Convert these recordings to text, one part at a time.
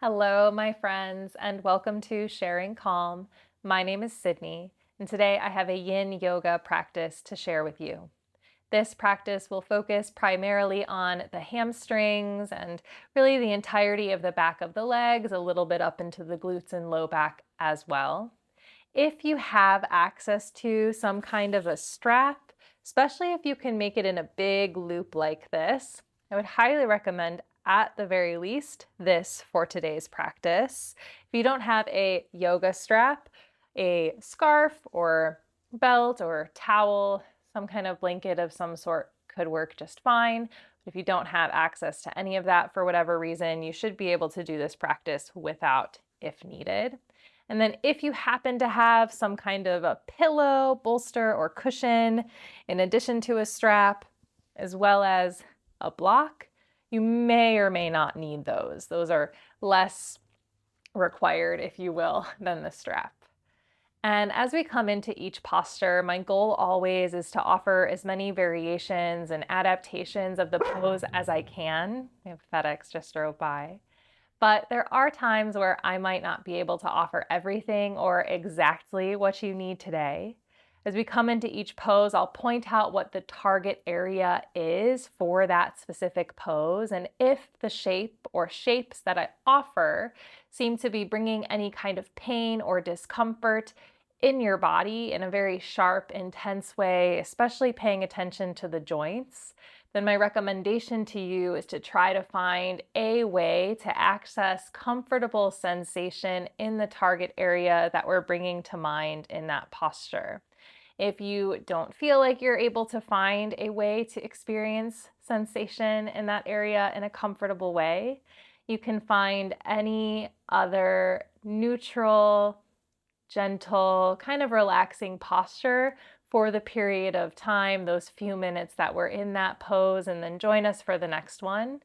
Hello, my friends, and welcome to Sharing Calm. My name is Sydney, and today I have a yin yoga practice to share with you. This practice will focus primarily on the hamstrings and really the entirety of the back of the legs, a little bit up into the glutes and low back as well. If you have access to some kind of a strap, especially if you can make it in a big loop like this, I would highly recommend at the very least this for today's practice. If you don't have a yoga strap, a scarf or belt or towel, some kind of blanket of some sort could work just fine. If you don't have access to any of that for whatever reason, you should be able to do this practice without if needed. And then if you happen to have some kind of a pillow, bolster, or cushion, in addition to a strap, as well as a block, you may or may not need those. Those are less required, if you will, than the strap. And as we come into each posture, my goal always is to offer as many variations and adaptations of the pose as I can. We have FedEx just drove by. But there are times where I might not be able to offer everything or exactly what you need today. As we come into each pose, I'll point out what the target area is for that specific pose. And if the shape or shapes that I offer seem to be bringing any kind of pain or discomfort in your body in a very sharp, intense way, especially paying attention to the joints, then my recommendation to you is to try to find a way to access comfortable sensation in the target area that we're bringing to mind in that posture. If you don't feel like you're able to find a way to experience sensation in that area in a comfortable way, you can find any other neutral, gentle, kind of relaxing posture for the period of time, those few minutes that we're in that pose, and then join us for the next one.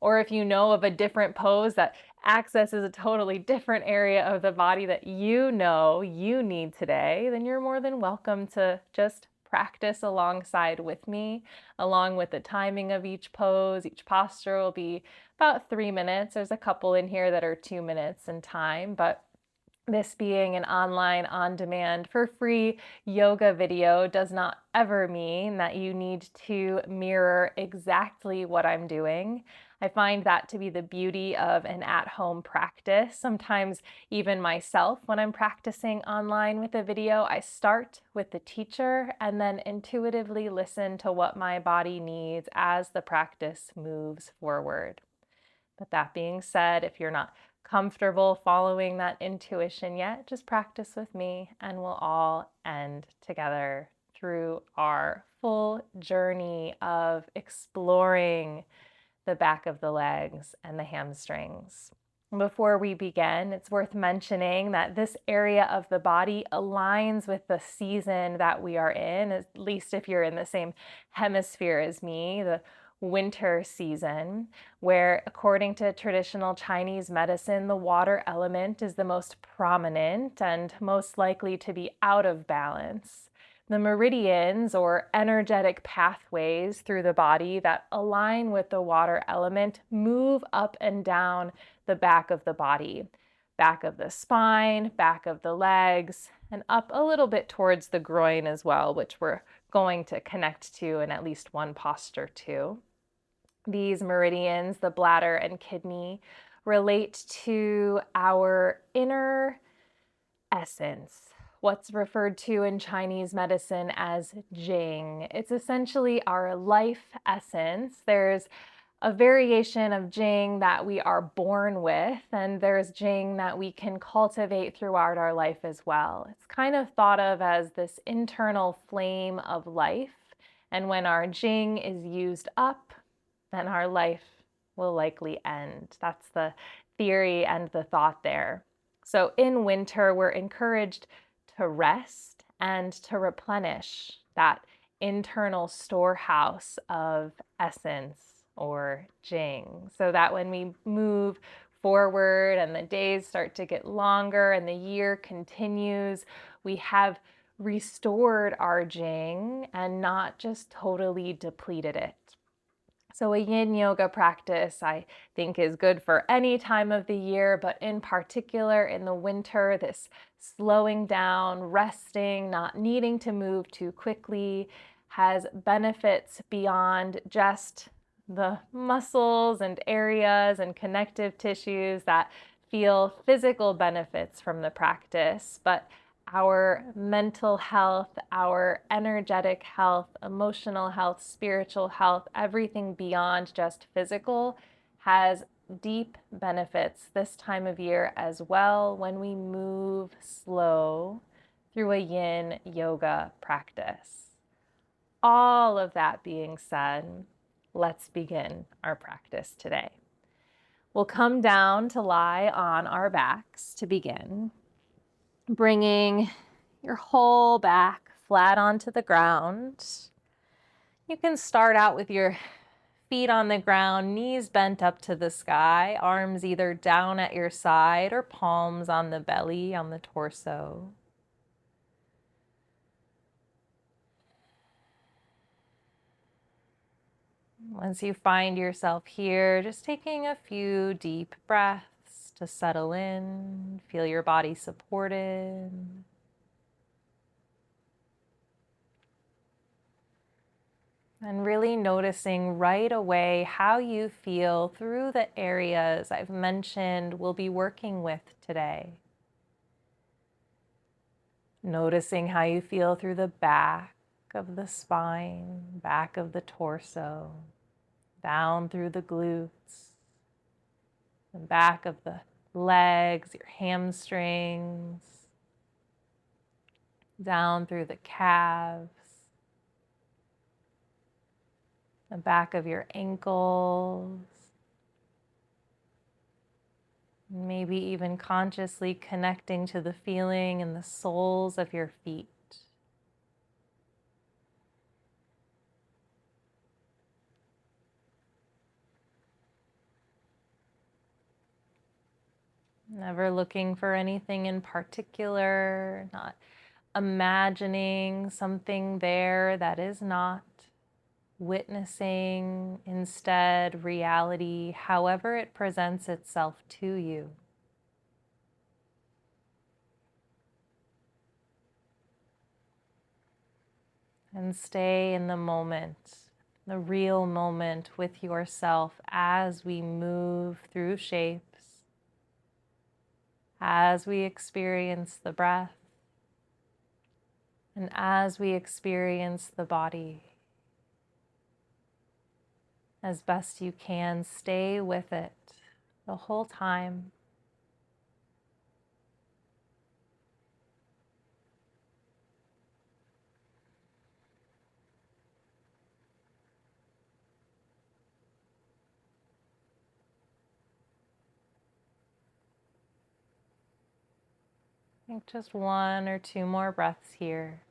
Or if you know of a different pose that accesses a totally different area of the body that you know you need today, then you're more than welcome to just practice alongside with me, along with the timing of each pose. Each posture will be about 3 minutes. There's a couple in here that are 2 minutes in time, but this being an online, on demand, for free yoga video does not ever mean that you need to mirror exactly what I'm doing. I find that to be the beauty of an at home practice. Sometimes, even myself, when I'm practicing online with a video, I start with the teacher and then intuitively listen to what my body needs as the practice moves forward. But that being said, if you're not comfortable following that intuition yet, just practice with me and we'll all end together through our full journey of exploring the back of the legs and the hamstrings. Before we begin, it's worth mentioning that this area of the body aligns with the season that we are in, at least if you're in the same hemisphere as me, the winter season, where according to traditional Chinese medicine, the water element is the most prominent and most likely to be out of balance. The meridians or energetic pathways through the body that align with the water element move up and down the back of the body, back of the spine, back of the legs, and up a little bit towards the groin as well, which we're going to connect to in at least one posture too. These meridians, the bladder and kidney, relate to our inner essence, what's referred to in Chinese medicine as Jing. It's essentially our life essence. There's a variation of Jing that we are born with, and there's Jing that we can cultivate throughout our life as well. It's kind of thought of as this internal flame of life, and when our Jing is used up, then our life will likely end. That's the theory and the thought there. So in winter, we're encouraged to rest and to replenish that internal storehouse of essence or Jing, so that when we move forward and the days start to get longer and the year continues, we have restored our Jing and not just totally depleted it. So a yin yoga practice, I think, is good for any time of the year, but in particular in the winter, this slowing down, resting, not needing to move too quickly has benefits beyond just the muscles and areas and connective tissues that feel physical benefits from the practice, but our mental health, our energetic health, emotional health, spiritual health, everything beyond just physical has deep benefits this time of year as well when we move slow through a yin yoga practice. All of that being said, let's begin our practice today. We'll come down to lie on our backs to begin, bringing your whole back flat onto the ground. You can start out with your feet on the ground, knees bent up to the sky, arms either down at your side or palms on the belly, on the torso. Once you find yourself here, just taking a few deep breaths to settle in, feel your body supported. And really noticing right away how you feel through the areas I've mentioned we'll be working with today. Noticing how you feel through the back of the spine, back of the torso, down through the glutes, the back of the legs, your hamstrings, down through the calves, the back of your ankles. Maybe even consciously connecting to the feeling in the soles of your feet. Never looking for anything in particular, not imagining something there that is not, witnessing instead reality, however it presents itself to you. And stay in the moment, the real moment with yourself as we move through shapes, as we experience the breath, and as we experience the body. As best you can, stay with it the whole time. I think just one or two more breaths here.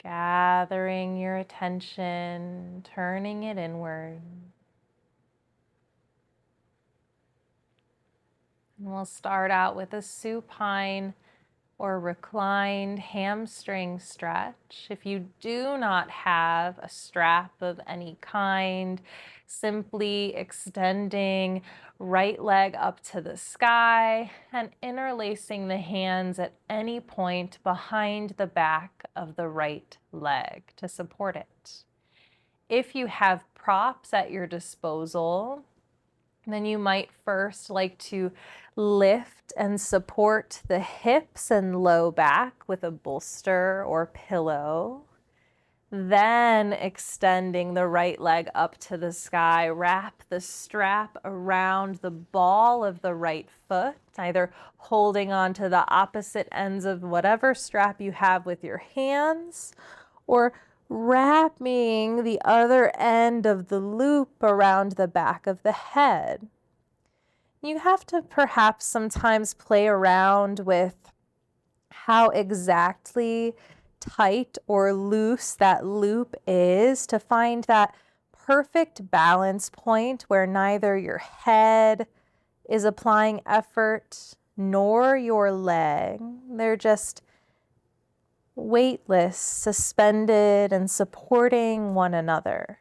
Gathering your attention, turning it inward. And we'll start out with a supine or reclined hamstring stretch. If you do not have a strap of any kind, simply extending right leg up to the sky and interlacing the hands at any point behind the back of the right leg to support it. If you have props at your disposal, then you might first like to lift and support the hips and low back with a bolster or pillow. Then extending the right leg up to the sky, wrap the strap around the ball of the right foot, either holding on to the opposite ends of whatever strap you have with your hands, or wrapping the other end of the loop around the back of the head. You have to perhaps sometimes play around with how exactly tight or loose that loop is to find that perfect balance point where neither your head is applying effort nor your leg. They're just weightless, suspended, and supporting one another.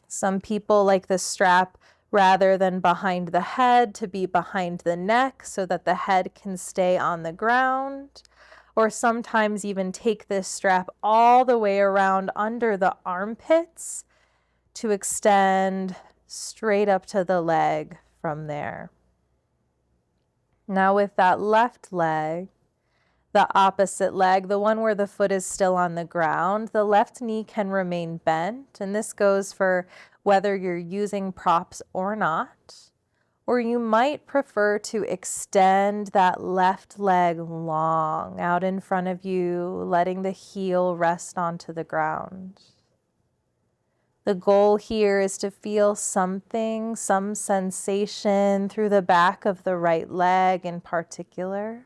Some people like the strap rather than behind the head to be behind the neck so that the head can stay on the ground, or sometimes even take this strap all the way around under the armpits to extend straight up to the leg from there. Now with that left leg, the opposite leg, the one where the foot is still on the ground, the left knee can remain bent, and this goes for whether you're using props or not. Or you might prefer to extend that left leg long out in front of you, letting the heel rest onto the ground. The goal here is to feel something, some sensation through the back of the right leg in particular.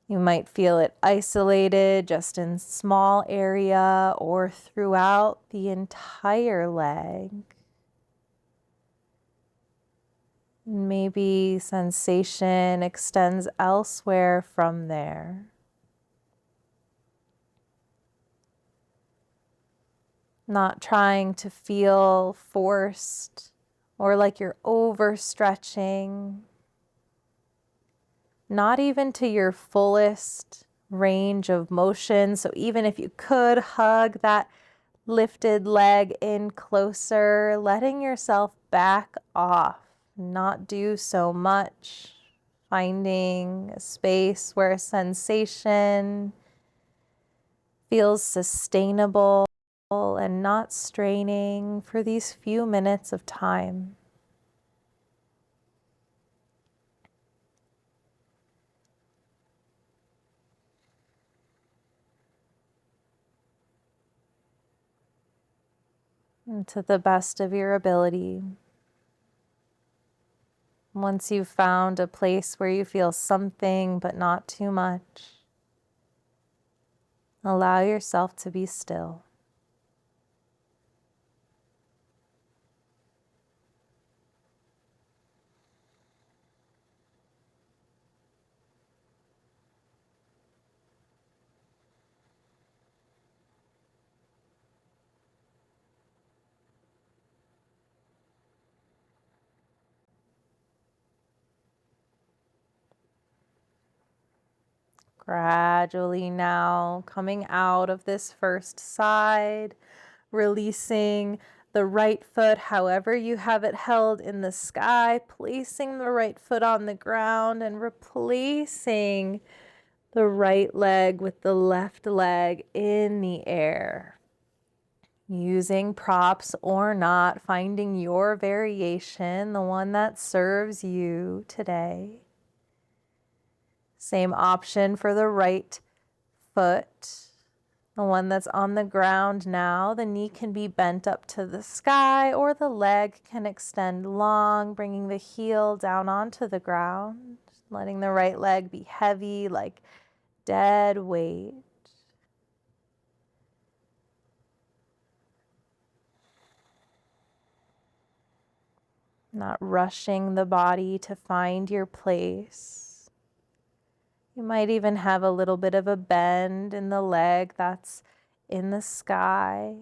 You might feel it isolated just in small area or throughout the entire leg. Maybe sensation extends elsewhere from there. Not trying to feel forced or like you're overstretching. Not even to your fullest range of motion. So even if you could hug that lifted leg in closer, letting yourself back off, not do so much, finding a space where sensation feels sustainable and not straining for these few minutes of time. And to the best of your ability, once you've found a place where you feel something but not too much, allow yourself to be still. Gradually now coming out of this first side, releasing the right foot however you have it held in the sky, placing the right foot on the ground and replacing the right leg with the left leg in the air. Using props or not, finding your variation, the one that serves you today. Same option for the right foot, the one that's on the ground now. The knee can be bent up to the sky or the leg can extend long, bringing the heel down onto the ground, letting the right leg be heavy like dead weight. Not rushing the body to find your place. You might even have a little bit of a bend in the leg that's in the sky.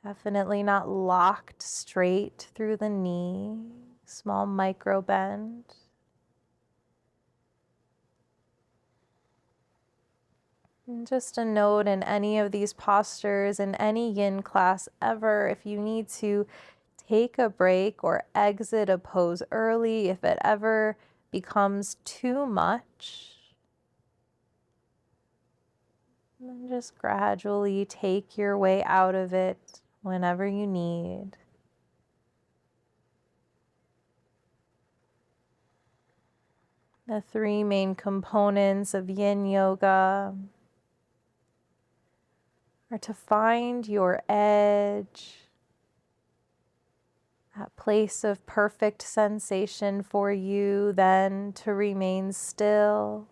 Definitely not locked straight through the knee. Small micro bend. And just a note in any of these postures, in any yin class ever, if you need to take a break or exit a pose early, if it ever becomes too much, then just gradually take your way out of it whenever you need. The three main components of yin yoga are to find your edge, that place of perfect sensation for you, then to remain still.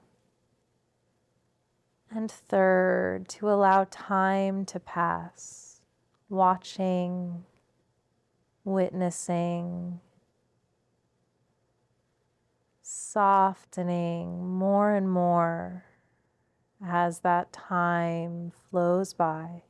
And third, to allow time to pass, watching, witnessing, softening more and more as that time flows by.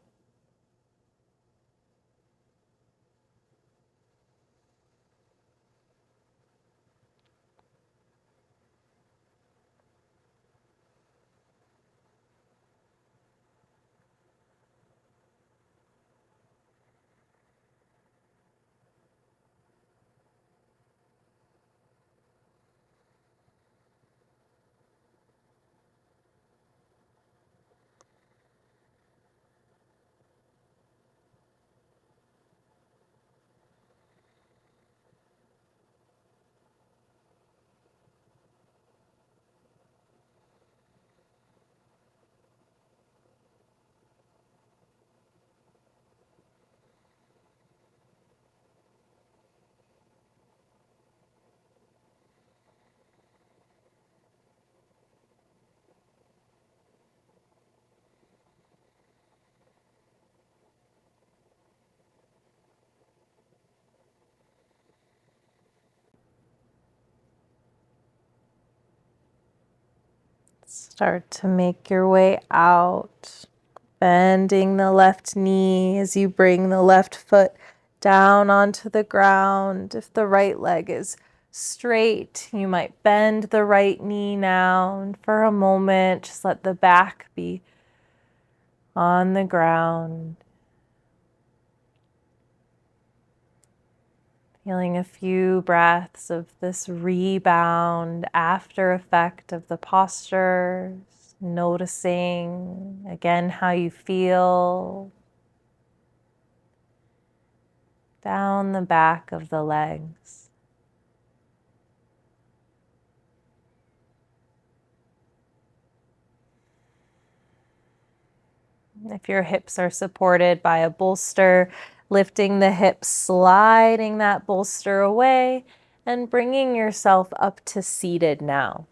Start to make your way out, bending the left knee as you bring the left foot down onto the ground. If the right leg is straight, you might bend the right knee now. And for a moment, just let the back be on the ground. Feeling a few breaths of this rebound after effect of the postures, noticing again how you feel down the back of the legs. If your hips are supported by a bolster, lifting the hips, sliding that bolster away, and bringing yourself up to seated now.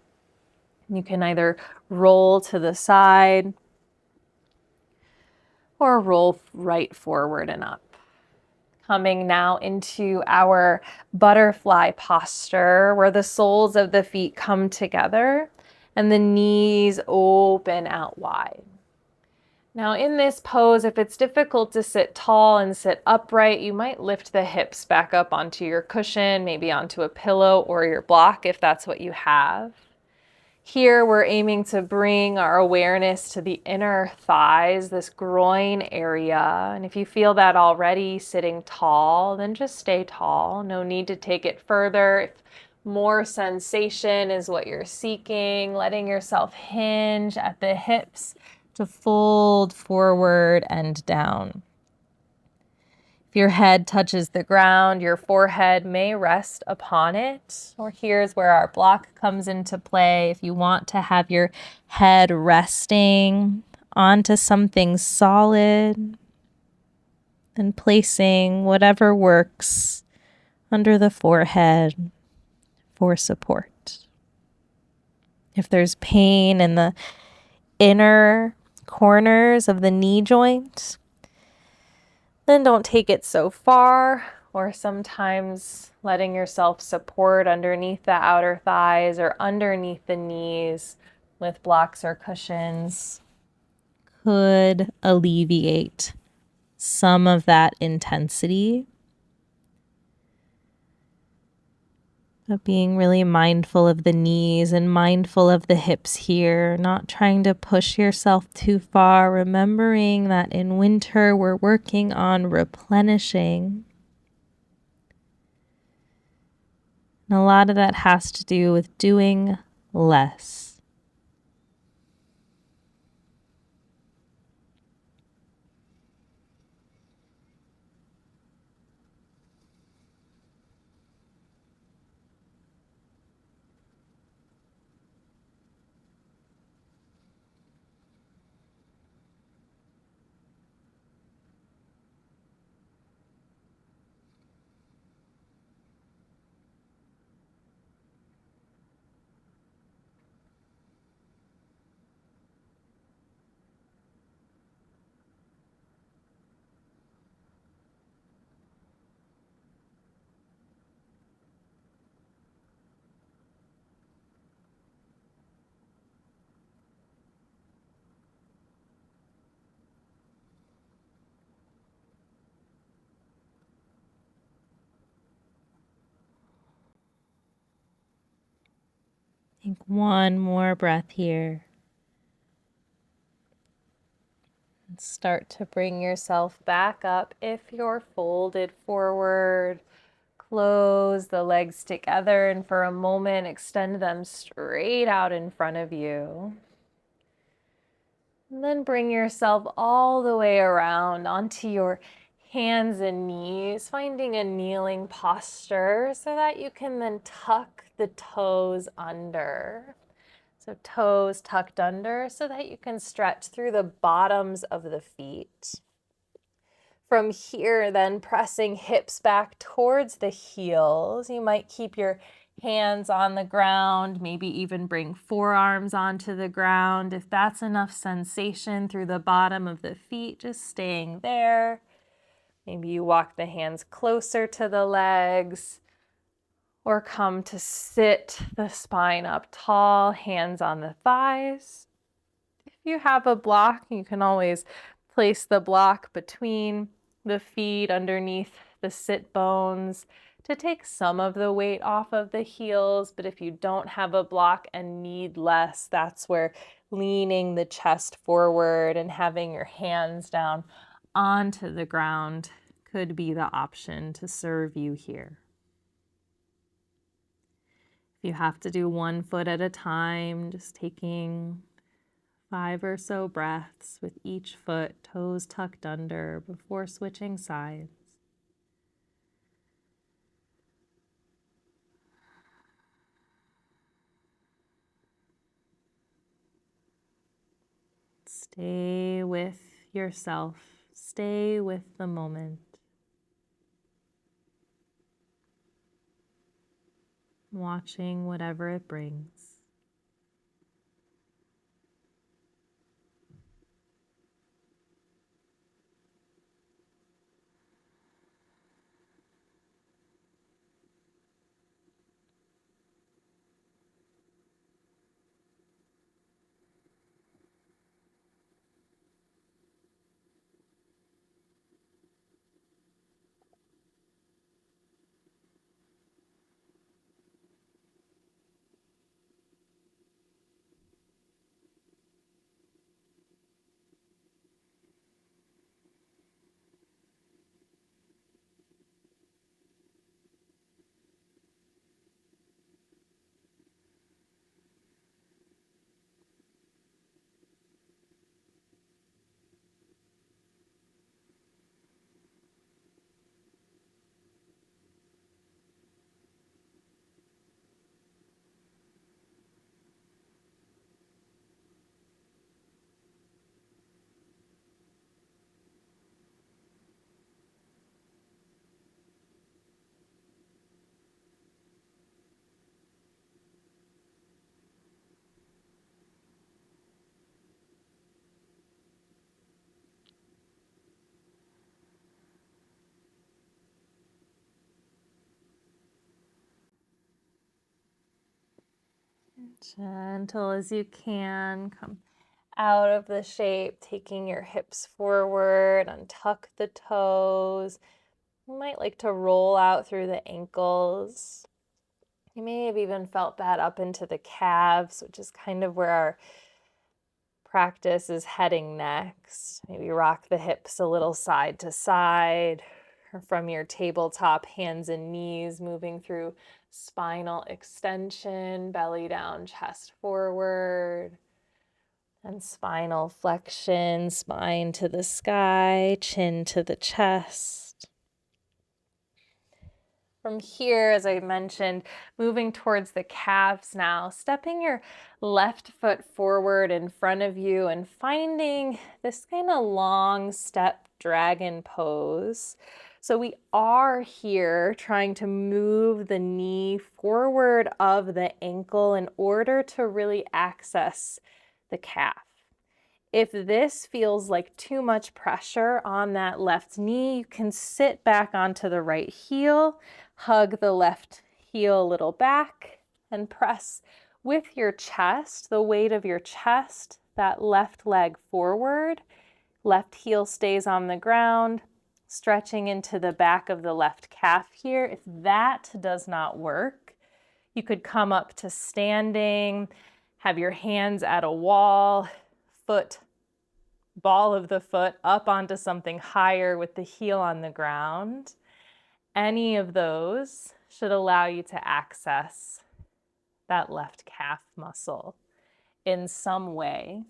You can either roll to the side or roll right forward and up. Coming now into our butterfly posture where the soles of the feet come together and the knees open out wide. Now in this pose, if it's difficult to sit tall and sit upright, you might lift the hips back up onto your cushion, maybe onto a pillow or your block if that's what you have. Here we're aiming to bring our awareness to the inner thighs, this groin area. And if you feel that already sitting tall, then just stay tall. No need to take it further. If more sensation is what you're seeking, letting yourself hinge at the hips to fold forward and down. If your head touches the ground, your forehead may rest upon it. Or here's where our block comes into play. If you want to have your head resting onto something solid and placing whatever works under the forehead for support. If there's pain in the inner corners of the knee joint, then don't take it so far, or sometimes letting yourself support underneath the outer thighs or underneath the knees with blocks or cushions could alleviate some of that intensity. But being really mindful of the knees and mindful of the hips here, not trying to push yourself too far, remembering that in winter we're working on replenishing. And a lot of that has to do with doing less. Take one more breath here. And start to bring yourself back up if you're folded forward. Close the legs together and for a moment extend them straight out in front of you. And then bring yourself all the way around onto your hands and knees, finding a kneeling posture so that you can then tuck the toes under. So toes tucked under so that you can stretch through the bottoms of the feet. From here, then pressing hips back towards the heels. You might keep your hands on the ground, maybe even bring forearms onto the ground. If that's enough sensation through the bottom of the feet, just staying there. Maybe you walk the hands closer to the legs or come to sit the spine up tall, hands on the thighs. If you have a block, you can always place the block between the feet underneath the sit bones to take some of the weight off of the heels. But if you don't have a block and need less, that's where leaning the chest forward and having your hands down onto the ground could be the option to serve you here. If you have to do one foot at a time, just taking 5 or so breaths with each foot, toes tucked under before switching sides. Stay with yourself. Stay with the moment. Watching whatever it brings. Gentle as you can, come out of the shape, taking your hips forward, untuck the toes. You might like to roll out through the ankles. You may have even felt that up into the calves, which is kind of where our practice is heading next. Maybe rock the hips a little side to side, or from your tabletop, hands and knees, moving through spinal extension, belly down, chest forward, and spinal flexion, spine to the sky, chin to the chest. From here, as I mentioned, moving towards the calves now, stepping your left foot forward in front of you and finding this kind of long step dragon pose. So we are here trying to move the knee forward of the ankle in order to really access the calf. If this feels like too much pressure on that left knee, you can sit back onto the right heel, hug the left heel a little back, and press with your chest, the weight of your chest, that left leg forward. Left heel stays on the ground, stretching into the back of the left calf here. If that does not work, You could come up to standing, have your hands at a wall, ball of the foot up onto something higher with the heel on the ground. Any of those should allow you to access that left calf muscle in some way.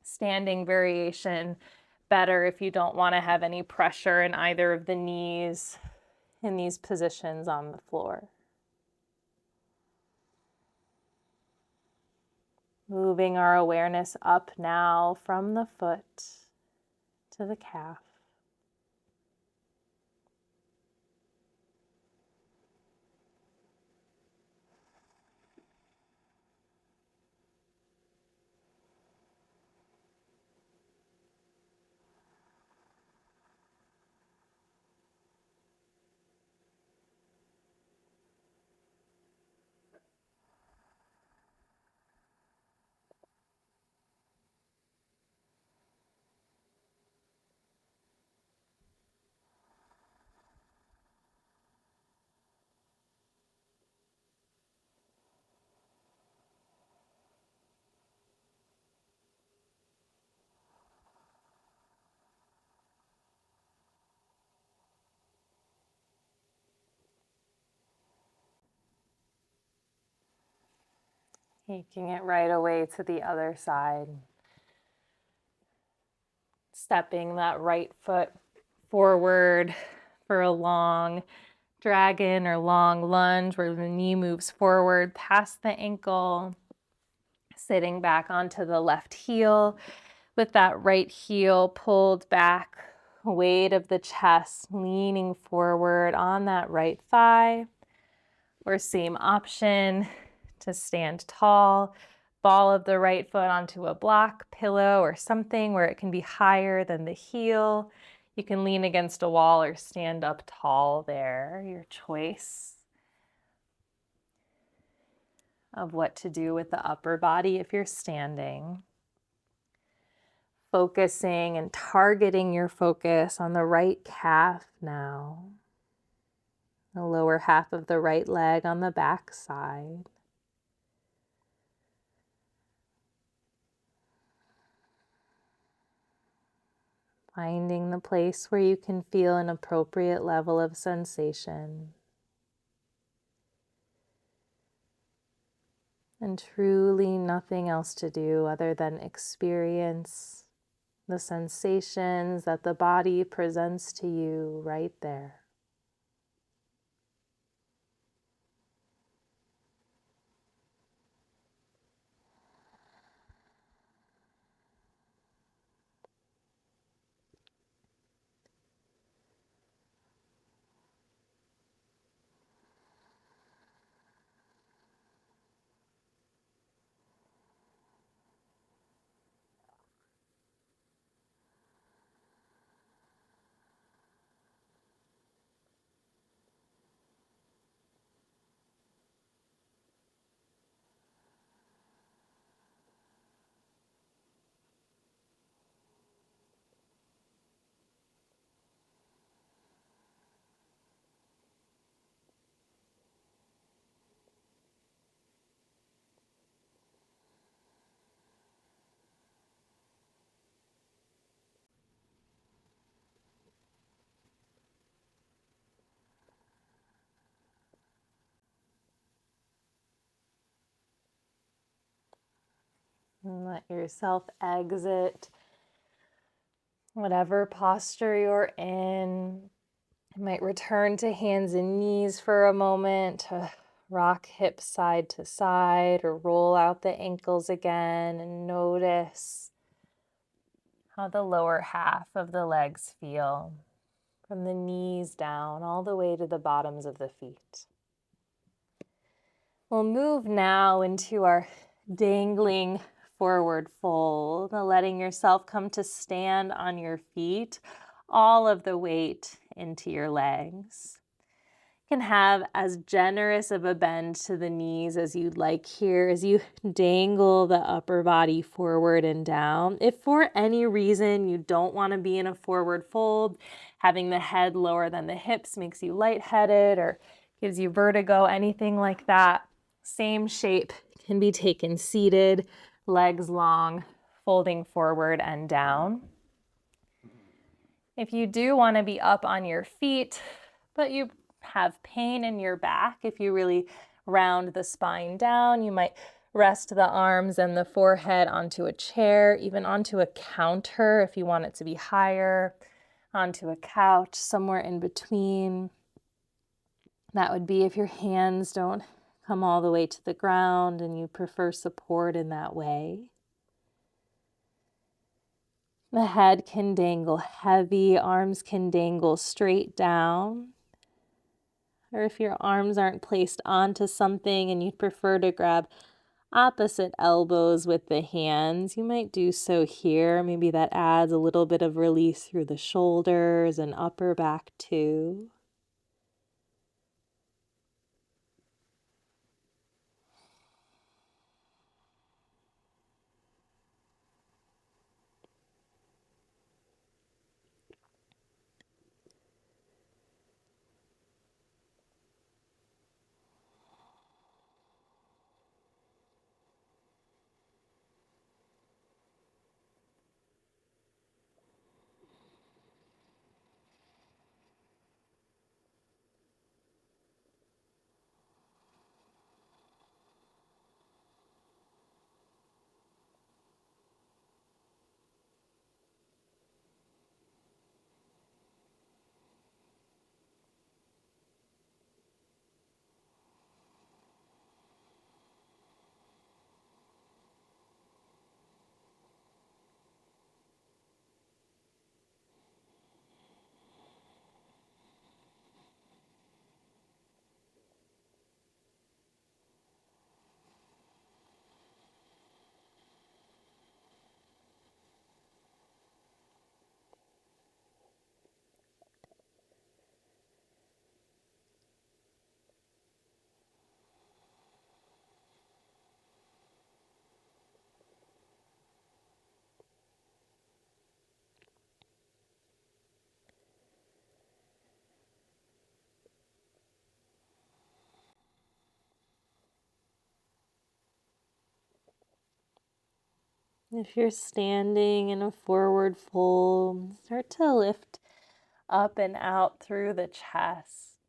Standing variation, better if you don't want to have any pressure in either of the knees in these positions on the floor. Moving our awareness up now from the foot to the calf. Taking it right away to the other side. Stepping that right foot forward for a long dragon or long lunge where the knee moves forward past the ankle. Sitting back onto the left heel with that right heel pulled back, weight of the chest leaning forward on that right thigh. Or same option to stand tall, ball of the right foot onto a block, pillow, or something where it can be higher than the heel. You can lean against a wall or stand up tall there, your choice of what to do with the upper body if you're standing. Focusing and targeting your focus on the right calf now. The lower half of the right leg on the back side. Finding the place where you can feel an appropriate level of sensation. And truly nothing else to do other than experience the sensations that the body presents to you right there. And let yourself exit whatever posture you're in. You might return to hands and knees for a moment to rock hips side to side or roll out the ankles again and notice how the lower half of the legs feel from the knees down all the way to the bottoms of the feet. We'll move now into our dangling forward fold, letting yourself come to stand on your feet, all of the weight into your legs. You can have as generous of a bend to the knees as you'd like here as you dangle the upper body forward and down. If for any reason you don't want to be in a forward fold, having the head lower than the hips makes you lightheaded or gives you vertigo, anything like that, Same shape can be taken seated, legs long, folding forward and down. If you do want to be up on your feet, but you have pain in your back, if you really round the spine down, you might rest the arms and the forehead onto a chair, even onto a counter if you want it to be higher, onto a couch, somewhere in between. That would be if your hands don't come all the way to the ground and you prefer support in that way. The head can dangle heavy, arms can dangle straight down. Or if your arms aren't placed onto something and you'd prefer to grab opposite elbows with the hands, you might do so here. Maybe that adds a little bit of release through the shoulders and upper back too. If you're standing in a forward fold, start to lift up and out through the chest.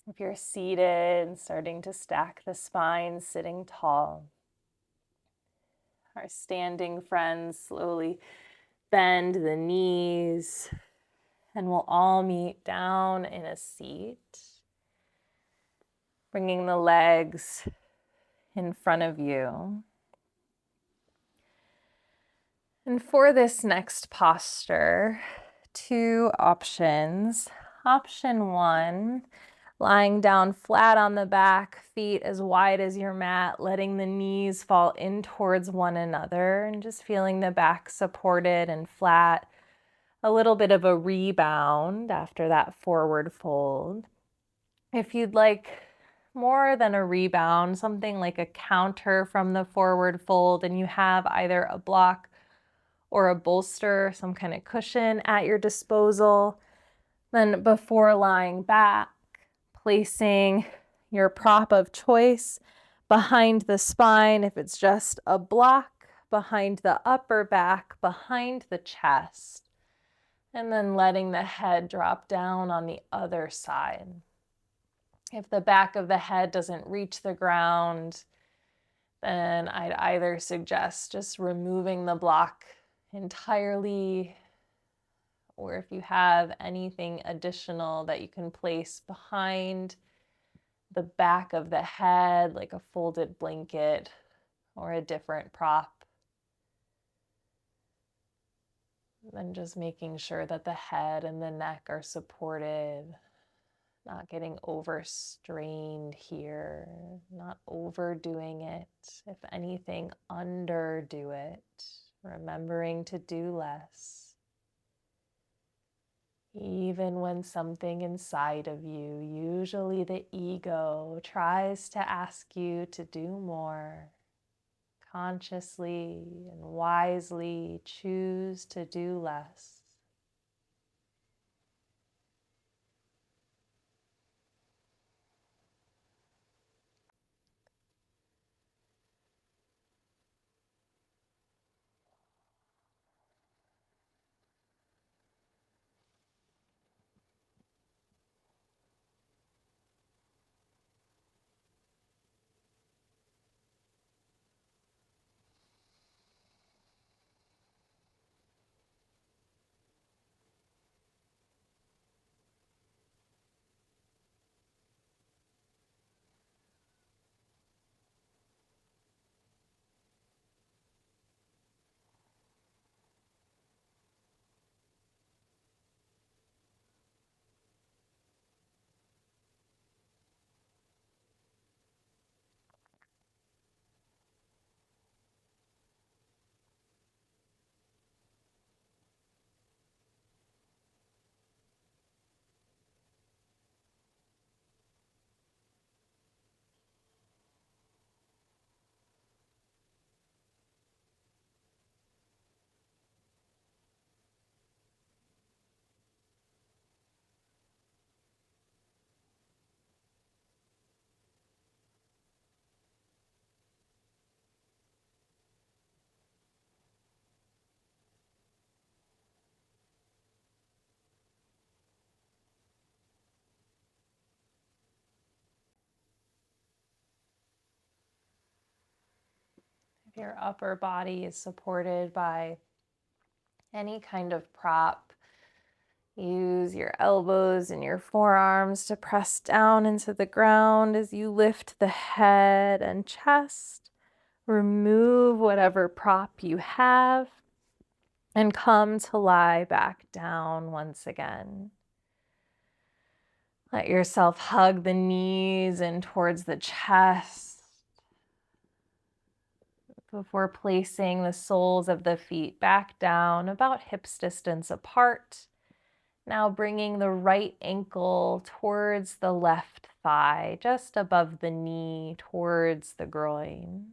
If you're seated, starting to stack the spine, sitting tall. Our standing friends, slowly bend the knees, and we'll all meet down in a seat. Bringing the legs in front of you. And for this next posture, 2 options. Option 1, lying down flat on the back, feet as wide as your mat, letting the knees fall in towards one another and just feeling the back supported and flat. A little bit of a rebound after that forward fold. If you'd like more than a rebound, something like a counter from the forward fold, and you have either a block or a bolster, some kind of cushion at your disposal, then before lying back, placing your prop of choice behind the spine, if it's just a block, behind the upper back, behind the chest, and then letting the head drop down on the other side. If the back of the head doesn't reach the ground, then I'd either suggest just removing the block entirely, or if you have anything additional that you can place behind the back of the head, like a folded blanket or a different prop, then just making sure that the head and the neck are supported, not getting overstrained here, not overdoing it. If anything, underdo it, remembering to do less. Even when something inside of you, usually the ego, tries to ask you to do more, consciously and wisely choose to do less. your upper body is supported by any kind of prop, use your elbows and your forearms to press down into the ground as you lift the head and chest. Remove whatever prop you have and come to lie back down once again. Let yourself hug the knees in towards the chest before placing the soles of the feet back down about hips distance apart. Now bringing the right ankle towards the left thigh, just above the knee, towards the groin.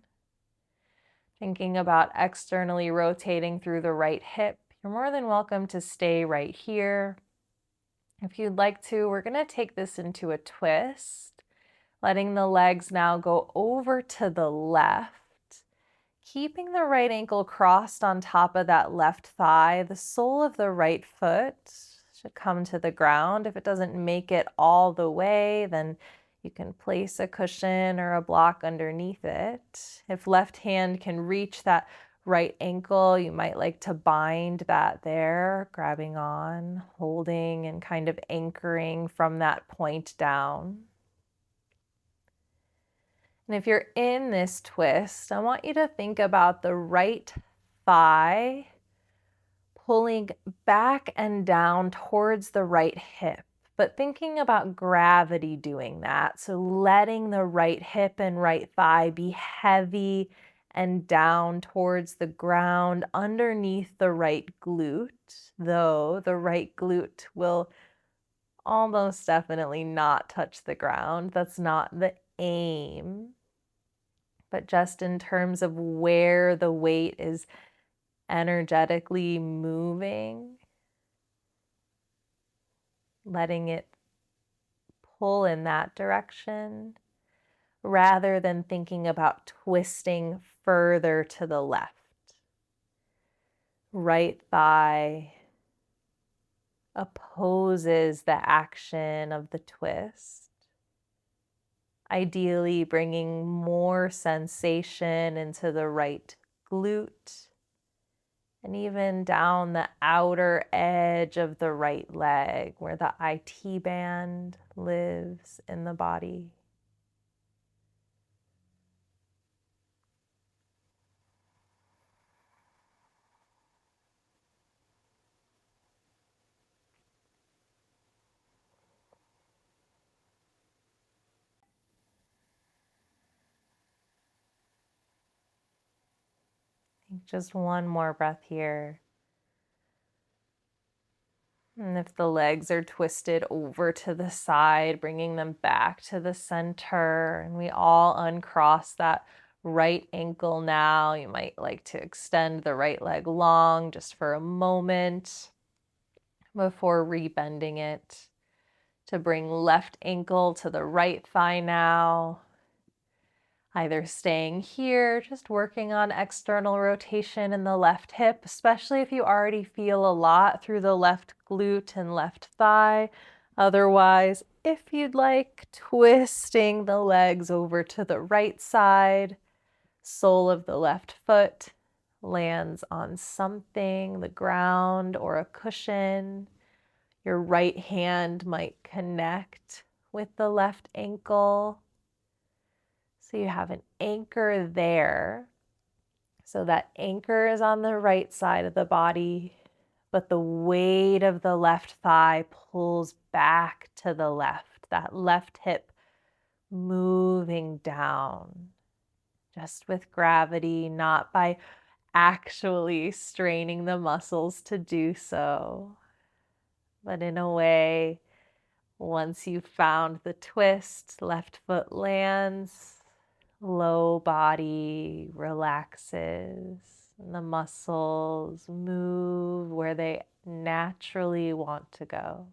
Thinking about externally rotating through the right hip, you're more than welcome to stay right here. If you'd like to, we're going to take this into a twist, letting the legs now go over to the left. Keeping the right ankle crossed on top of that left thigh, the sole of the right foot should come to the ground. If it doesn't make it all the way, then you can place a cushion or a block underneath it. If left hand can reach that right ankle, you might like to bind that there, grabbing on, holding, and kind of anchoring from that point down. And if you're in this twist, I want you to think about the right thigh pulling back and down towards the right hip, but thinking about gravity doing that. So letting the right hip and right thigh be heavy and down towards the ground underneath the right glute, though the right glute will almost definitely not touch the ground. That's not the aim. But just in terms of where the weight is energetically moving, letting it pull in that direction rather than thinking about twisting further to the left. Right thigh opposes the action of the twist, ideally bringing more sensation into the right glute and even down the outer edge of the right leg where the IT band lives in the body. Just one more breath here. And if the legs are twisted over to the side, bringing them back to the center, and we all uncross that right ankle now. You might like to extend the right leg long just for a moment before rebending it to bring left ankle to the right thigh now. Either staying here, just working on external rotation in the left hip, especially if you already feel a lot through the left glute and left thigh. Otherwise, if you'd like, twisting the legs over to the right side, sole of the left foot lands on something, the ground or a cushion. Your right hand might connect with the left ankle. So you have an anchor there. So that anchor is on the right side of the body, but the weight of the left thigh pulls back to the left, that left hip moving down, just with gravity, not by actually straining the muscles to do so. But in a way, once you've found the twist, left foot lands, low body relaxes, and the muscles move where they naturally want to go.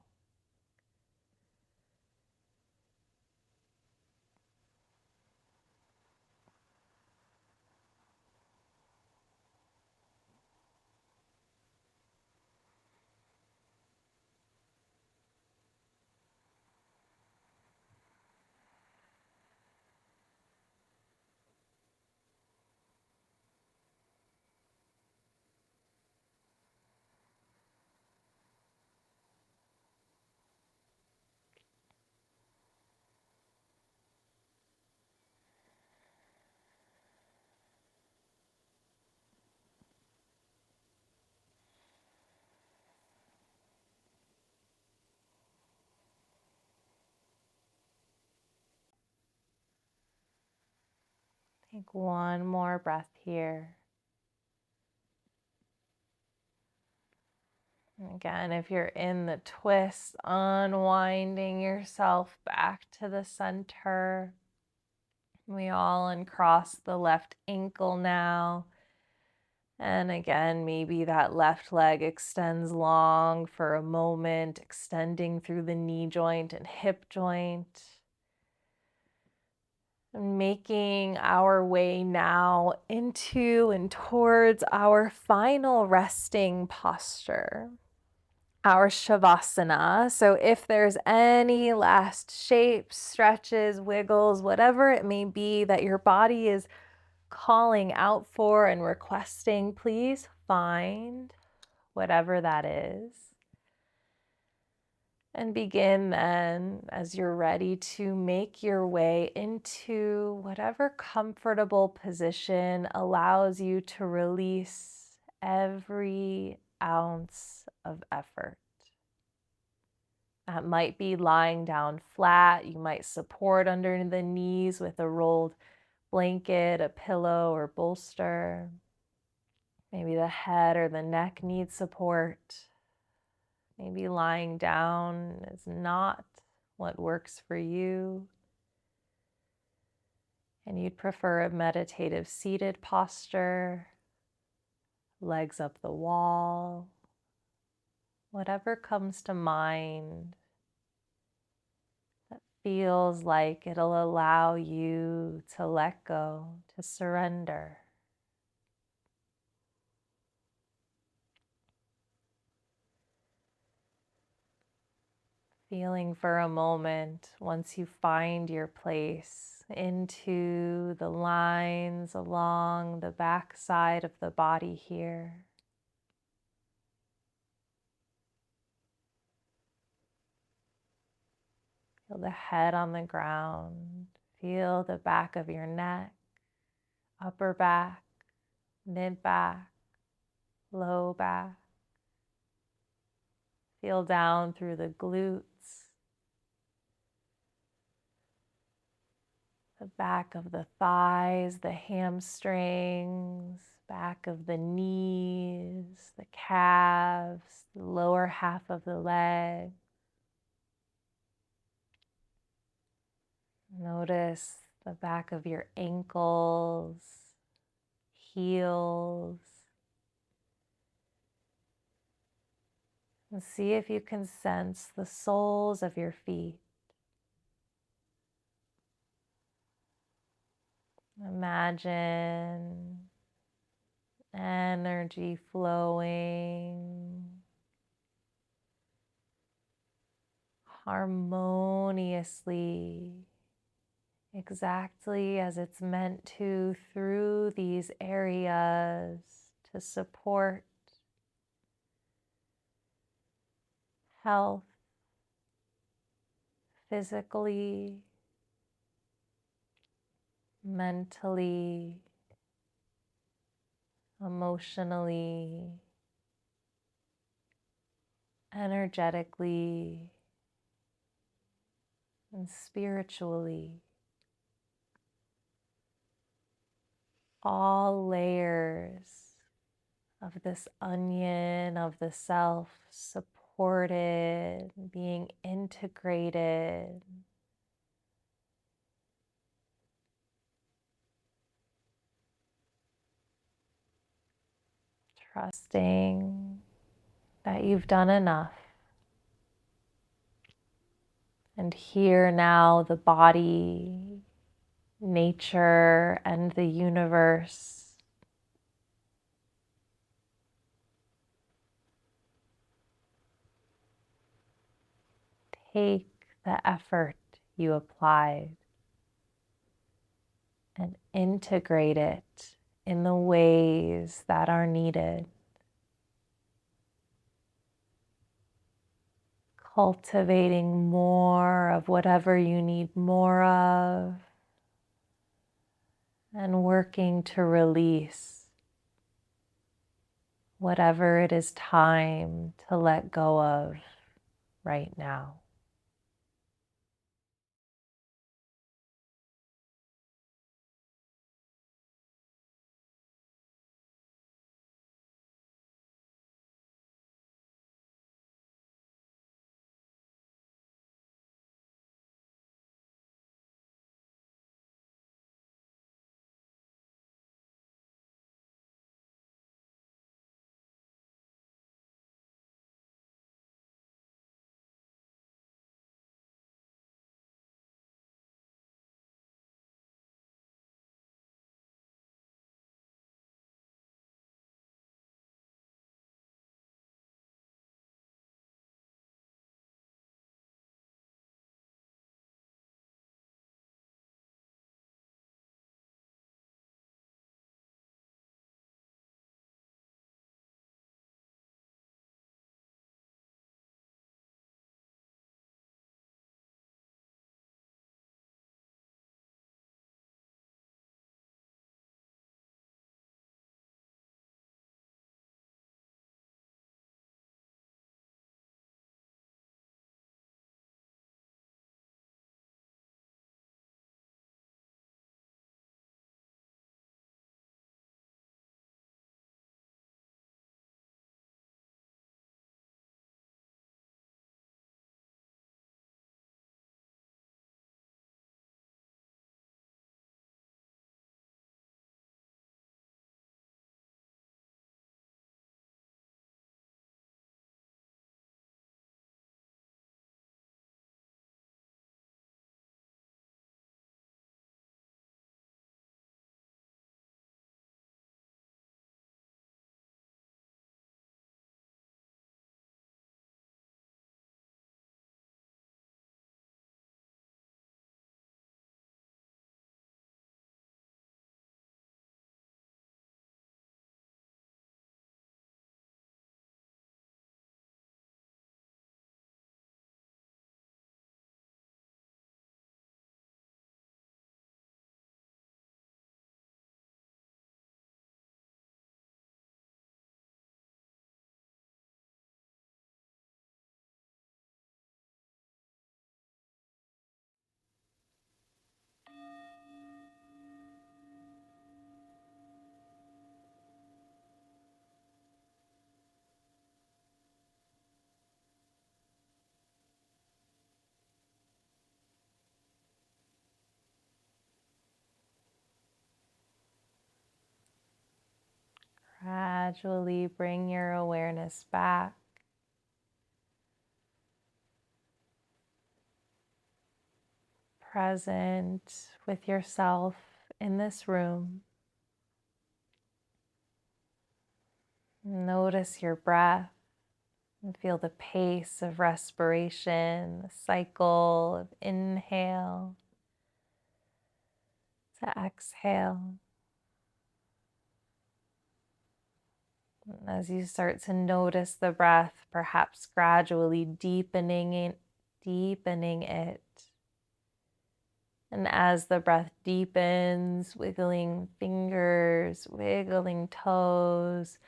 Take one more breath here. And again, if you're in the twist, unwinding yourself back to the center. We all uncross the left ankle now. And again, maybe that left leg extends long for a moment, extending through the knee joint and hip joint. And making our way now into and towards our final resting posture, our shavasana. So if there's any last shapes, stretches, wiggles, whatever it may be that your body is calling out for and requesting, please find whatever that is. And begin then, as you're ready, to make your way into whatever comfortable position allows you to release every ounce of effort. That might be lying down flat. You might support under the knees with a rolled blanket, a pillow, or bolster. Maybe the head or the neck needs support. Maybe lying down is not what works for you, and you'd prefer a meditative seated posture, legs up the wall, whatever comes to mind that feels like it'll allow you to let go, to surrender. Feeling for a moment, once you find your place, into the lines along the back side of the body here. Feel the head on the ground. Feel the back of your neck, upper back, mid back, low back. Feel down through the glutes, the back of the thighs, the hamstrings, back of the knees, the calves, the lower half of the leg. Notice the back of your ankles, heels, and see if you can sense the soles of your feet. Imagine energy flowing harmoniously, exactly as it's meant to, through these areas to support health physically, mentally, emotionally, energetically, and spiritually. All layers of this onion of the self supported, being integrated. Trusting that you've done enough. And here now the body, nature, and the universe take the effort you applied and integrate it in the ways that are needed. Cultivating more of whatever you need more of, and working to release whatever it is time to let go of right now. Gradually bring your awareness back. Present with yourself in this room. Notice your breath and feel the pace of respiration, the cycle of inhale to exhale. And as you start to notice the breath, perhaps gradually deepening it. And as the breath deepens, wiggling fingers, wiggling toes,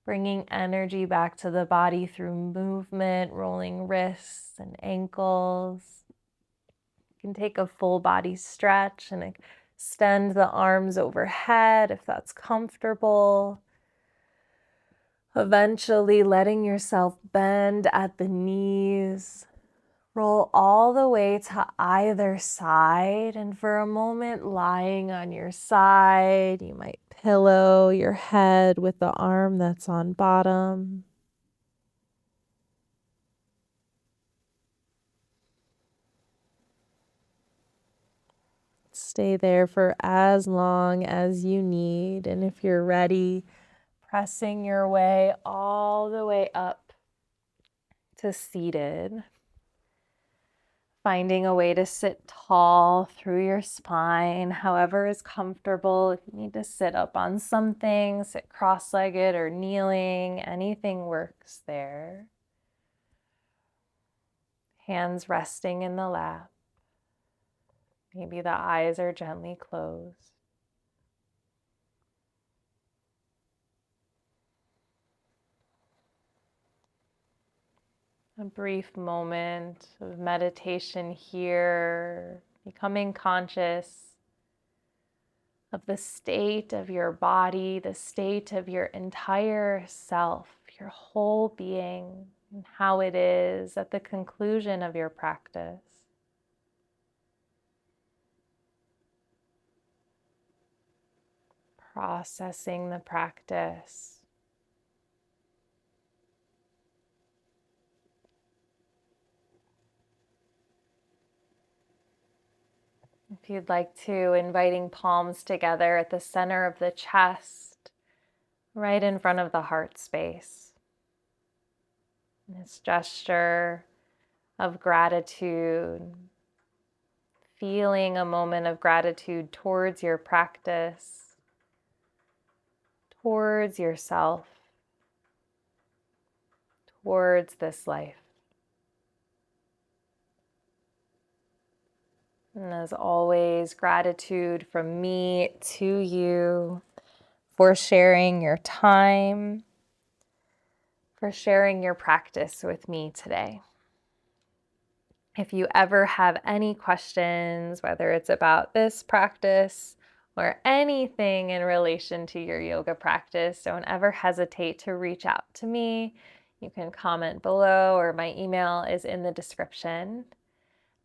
bringing energy back to the body through movement, rolling wrists and ankles. You can take a full body stretch and extend the arms overhead if that's comfortable. Eventually letting yourself bend at the knees. Roll all the way to either side, and for a moment lying on your side, you might pillow your head with the arm that's on bottom. Stay there for as long as you need, and if you're ready, pressing your way all the way up to seated. Finding a way to sit tall through your spine, however is comfortable. If you need to sit up on something, sit cross-legged or kneeling, anything works there. Hands resting in the lap. Maybe the eyes are gently closed. A brief moment of meditation here, becoming conscious of the state of your body, the state of your entire self, your whole being, and how it is at the conclusion of your practice. Processing the practice. If you'd like to, inviting palms together at the center of the chest, right in front of the heart space. This gesture of gratitude, feeling a moment of gratitude towards your practice, towards yourself, towards this life. And as always, gratitude from me to you for sharing your time, for sharing your practice with me today. If you ever have any questions, whether it's about this practice or anything in relation to your yoga practice, don't ever hesitate to reach out to me. You can comment below, or my email is in the description.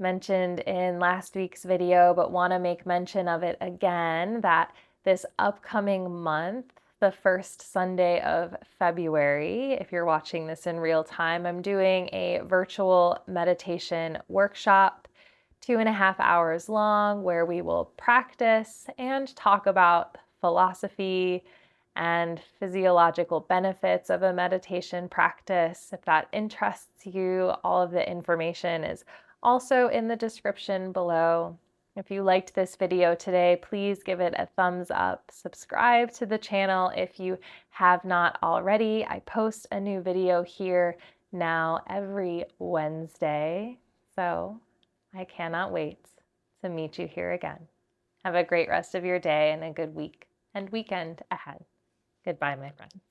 Mentioned in last week's video, but want to make mention of it again, that this upcoming month, the first Sunday of February, if you're watching this in real time, I'm doing a virtual meditation workshop, 2.5 hours long, where we will practice and talk about philosophy and physiological benefits of a meditation practice. If that interests you, all of the information is also in the description below. If you liked this video today, please give it a thumbs up. Subscribe to the channel if you have not already. I post a new video here now every Wednesday, so I cannot wait to meet you here again. Have a great rest of your day and a good week and weekend ahead. Goodbye, my friends.